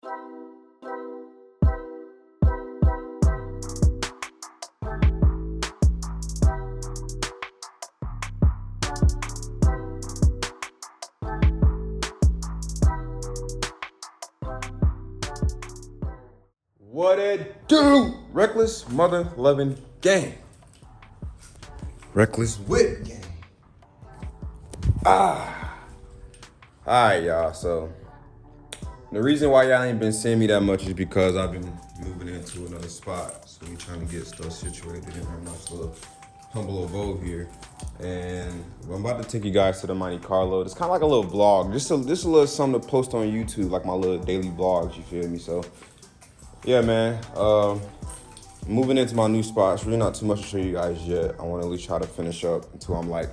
What it do? Reckless mother loving gang. Reckless whip gang. Alright, y'all. So the reason why y'all ain't been seeing me that much is because I've been moving into another spot. So we trying to get stuff situated in our nice little humble abode here. And I'm about to take you guys to the Monte Carlo. It's kind of like a little vlog. Just a little something to post on YouTube, like my little daily vlogs, you feel me? So yeah, man. Moving into my new spot. It's really not too much to show you guys yet. I want to at least try to finish up until I'm like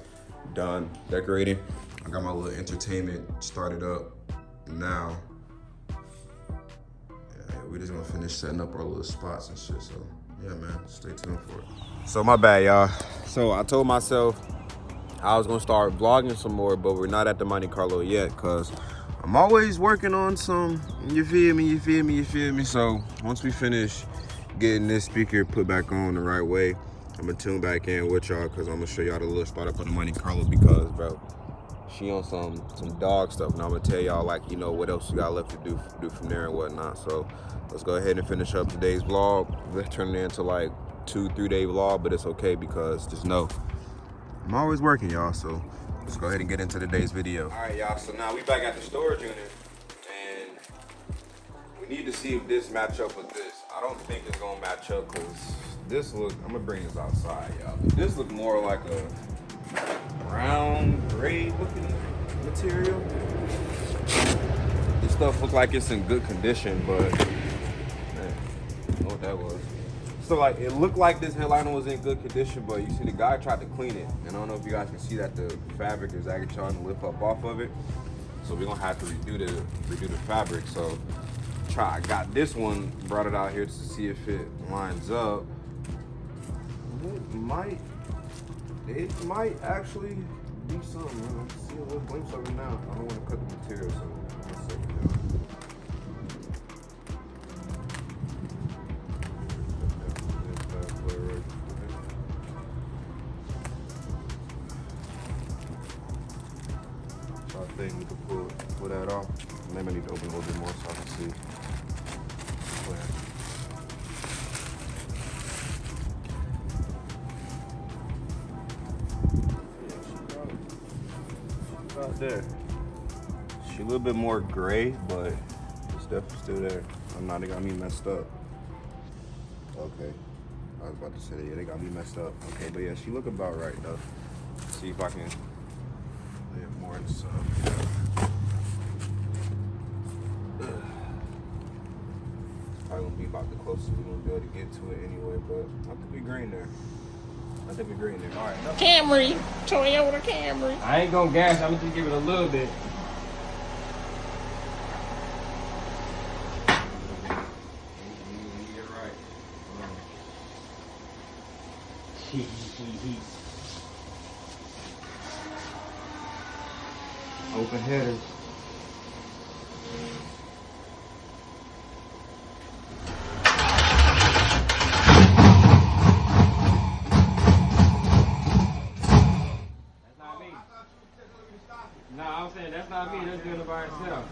done decorating. I got my little entertainment started up now. Yeah, we just gonna finish setting up our little spots and shit. So yeah, man, stay tuned for it. So my bad, y'all. So I told myself I was gonna start vlogging some more, but we're not at the Monte Carlo yet, cause I'm always working on some, you feel me? So once we finish getting this speaker put back on the right way, I'm gonna tune back in with y'all, cause I'm gonna show y'all the little startup of the Monte Carlo, because bro, she on some dog stuff, and I'm gonna tell y'all, like, you know, what else you got left to do from there and whatnot. So let's go ahead and finish up today's vlog. Let's turn it into like 2-3 day vlog, but it's okay, because just know I'm always working, y'all. So let's go ahead and get into today's video. All right, y'all, so now we back at the storage unit, and we need to see if this match up with this. I don't think it's gonna match up, because this look, I'm gonna bring this outside, y'all. This look more like a brown, gray looking material. This stuff look like it's in good condition, but man, I don't know what that was. So like, it looked like this headliner was in good condition, but you see the guy tried to clean it. And I don't know if you guys can see that the fabric is actually trying to lift up off of it. So we're gonna have to redo the fabric. So I got this one, brought it out here to see if it lines up. It might actually be something. Man. I see a little glimpse of it now. I don't want to cut the material, so one second, y'all. I think we can pull that off. Maybe I need to open a little bit more so I can see. Right there. She a little bit more gray, but it's definitely still there. I'm not, they got me messed up. Okay. I was about to say, yeah, they got me messed up. Okay, but yeah, she look about right though. Let's see if I can lay it more in the sun. Probably gonna be about the closest we're gonna be able to get to it anyway, but I think we green there. All right. No. Camry, Toyota Camry. I ain't gonna gas, I'm gonna just give it a little bit. You're right. Open headers. I'm saying that's not me, that's doing it by itself.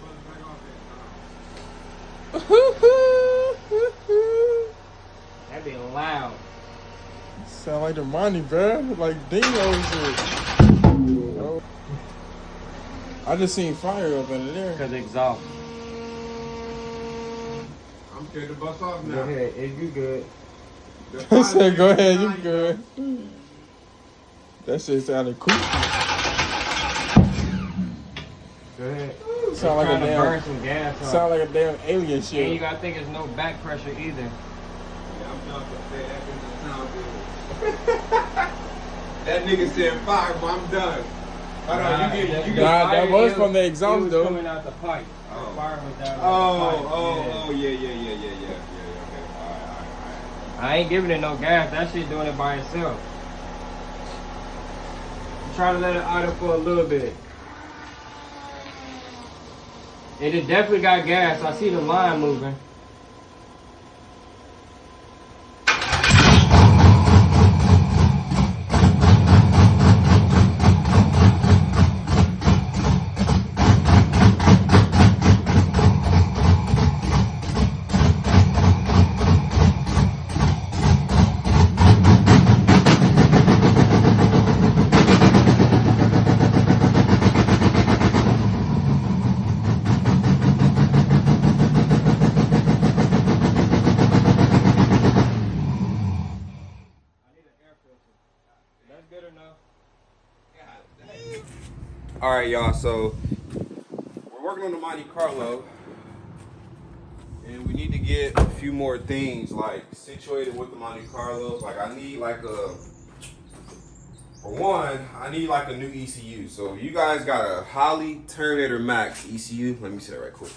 That be loud. Sound like the money, bro. Like Dingo shit. I just seen fire up in there. Cause exhaust. I'm scared to bust off now. Go ahead, if you good. I said, go ahead, you good. That shit sounded cool. Go ahead. Sound like a Trying to damn. burn some gas up. Sound like a damn alien And you shit. gotta think it's no back pressure either. Yeah, I'm not gonna say that doesn't sound good. That nigga said fire, but I'm done. Hold on, you get Nah, that fire, was it from the it exhaust was though. coming out the pipe. Oh. The fire was down the pipe. Oh, yeah, okay. All right. I ain't giving it no gas. That shit doing it by itself. I'm trying to let it idle for a little bit. It definitely got gas. I see the line moving. That's good enough. All right, y'all. So we're working on the Monte Carlo, and we need to get a few more things like situated with the Monte Carlo. Like I need like a, for one, I need like a new ECU. So you guys got a Holley Terminator Max ECU. Let me say that right quick.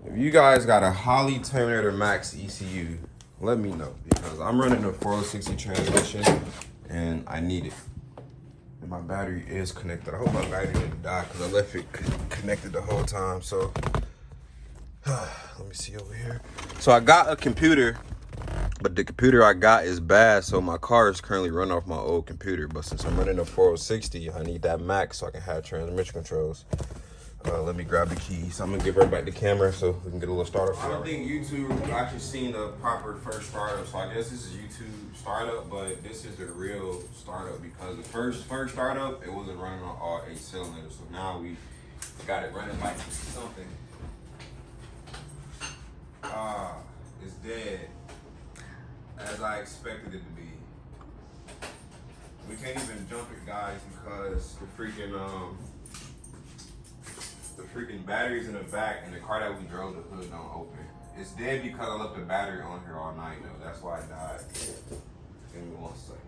If you guys got a Holley Terminator Max ECU, let me know, because I'm running a 460 transmission and I need it. And my battery is connected. I hope my battery didn't die because I left it connected the whole time. So let me see over here. So I got a computer, but the computer I got is bad. So my car is currently running off my old computer. But since I'm running a 460, I need that Max so I can have transmission controls. Let me grab the keys. I'm gonna give everybody the camera so we can get a little startup. I don't think YouTube actually seen the proper first startup, so I guess this is YouTube startup, but this is the real startup because the first startup, it wasn't running on all 8 cylinders. So now we got it running like something. It's dead, as I expected it to be. We can't even jump it, guys, because the freaking batteries in the back and the car that we drove, the hood don't open. It's dead because I left the battery on here all night though. That's why it died. Give me 1 second.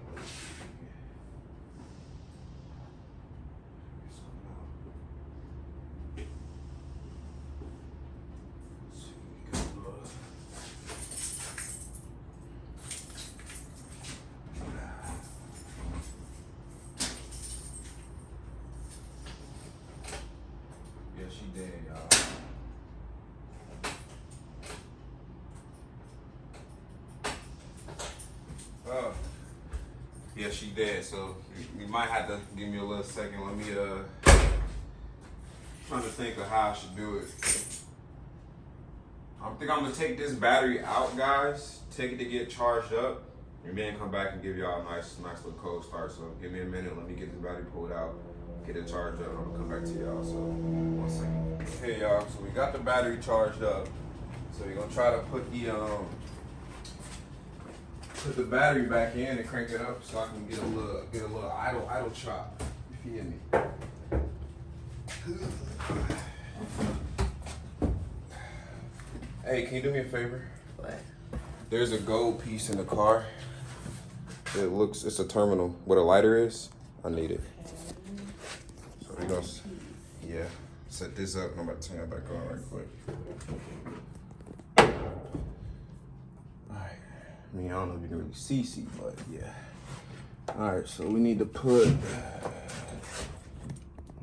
Yeah, she dead, y'all. Oh, yeah, she dead. So you might have to give me a little second. Let me trying to think of how I should do it. I think I'm gonna take this battery out, guys. Take it to get charged up, and then come back and give y'all a nice little cold start. So give me a minute. Let me get this battery pulled out, get it charged up. I'm gonna come back to y'all. So 1 second. Okay, y'all. So we got the battery charged up. So we're gonna try to put the battery back in and crank it up so I can get a little idle chop. You feel me? Hey, can you do me a favor? What? There's a gold piece in the car. It's a terminal where the lighter is. I need it. So we're gonna, yeah, set this up. I'm about to turn it back on right quick. Alright, I mean, I don't know if you can really see, but yeah. Alright, so we need to put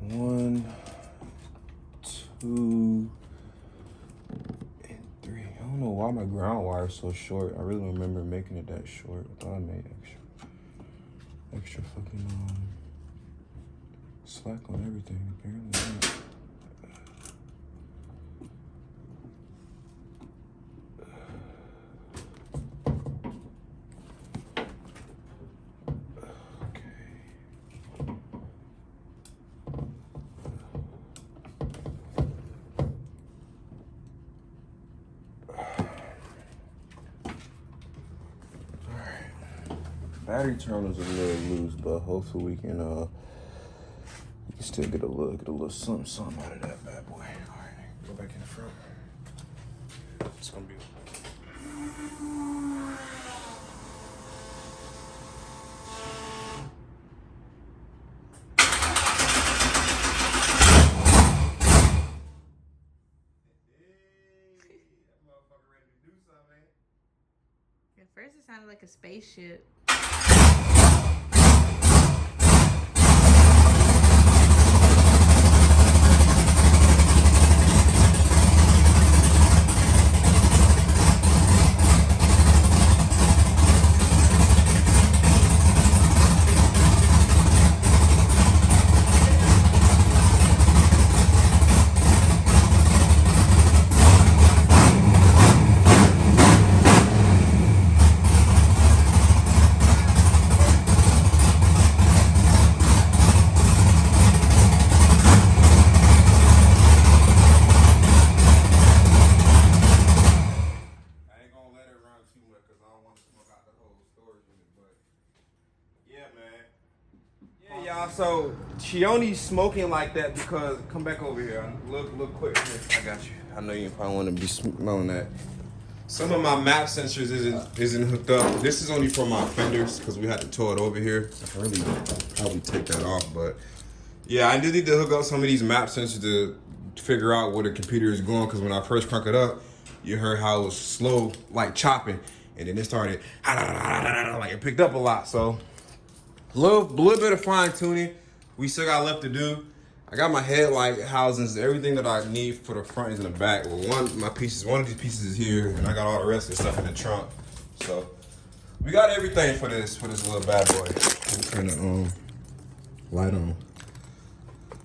1, 2, and 3. I don't know why my ground wire is so short. I really don't remember making it that short. I thought I made extra fucking slack on everything. Apparently not. Battery terminals are a little loose, but hopefully we can still get a little something out of that bad boy. All right, go back in the front. It's gonna be. At first it sounded like a spaceship. Nah, so she only smoking like that because come back over here. Look quick. Here. I got you. I know you probably want to be smelling that. Some of my map sensors isn't hooked up. This is only for my fenders because we had to tow it over here. I can really probably take that off, but yeah, I do need to hook up some of these map sensors to figure out where the computer is going. Because when I first cranked it up, you heard how it was slow, like chopping, and then it started like it picked up a lot. So little bit of fine tuning. We still got left to do. I got my headlight housings, everything that I need for the front is in the back. Well, one of these pieces is here, and I got all the rest of the stuff in the trunk. So we got everything for this little bad boy. I'm turning the light on.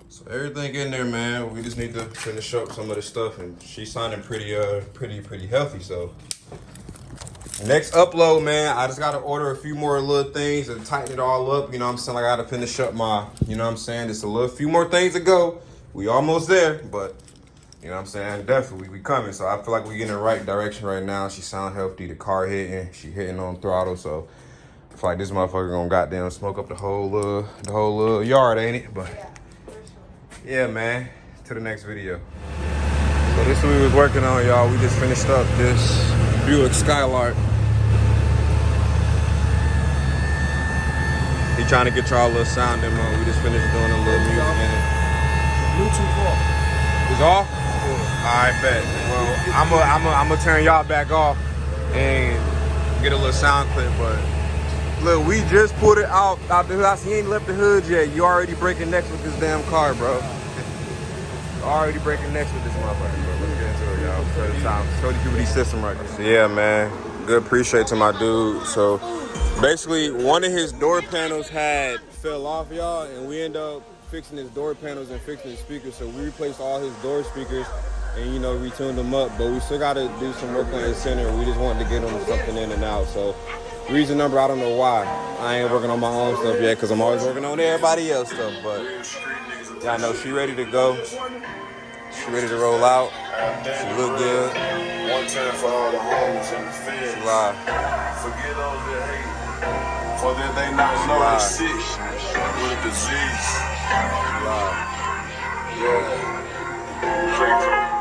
So everything in there, man. We just need to finish up some of the stuff, and she's sounding pretty healthy. So next upload, man, I just gotta order a few more little things and tighten it all up. You know what I'm saying? I gotta finish up my, you know what I'm saying? Just a few more things to go. We almost there, but you know what I'm saying? Definitely, we coming. So I feel like we getting in the right direction right now. She sound healthy. The car hitting. She hitting on throttle. So I feel like this motherfucker gonna goddamn smoke up the whole yard, ain't it? But yeah, man. To the next video. So this is what we was working on, y'all. We just finished up this Buick Skylark. He trying to get y'all a little sound demo. We just finished doing a little music in it. Bluetooth off. It's off? Yeah. All right, bet. Well, I'm gonna turn y'all back off and get a little sound clip. But look, we just pulled it out the house. He ain't left the hood yet. You already breaking necks with this damn car, bro. Already breaking necks with this motherfucker, bro. Let's get into it, y'all. Show these people these system right there. So yeah, man. Good appreciate to my dude. So basically, one of his door panels had fell off, y'all, and we ended up fixing his door panels and fixing his speakers. So we replaced all his door speakers and, you know, retuned them up. But we still got to do some work on his center. We just wanted to get him something in and out. So reason number, I don't know why. I ain't working on my own stuff yet because I'm always working on everybody else stuff. But yeah, I know she ready to go. She ready to roll out. She look good. One time for all the homies and the fans. She live. Forget all that hate. For that they not know they sick with a disease. She live. Yeah.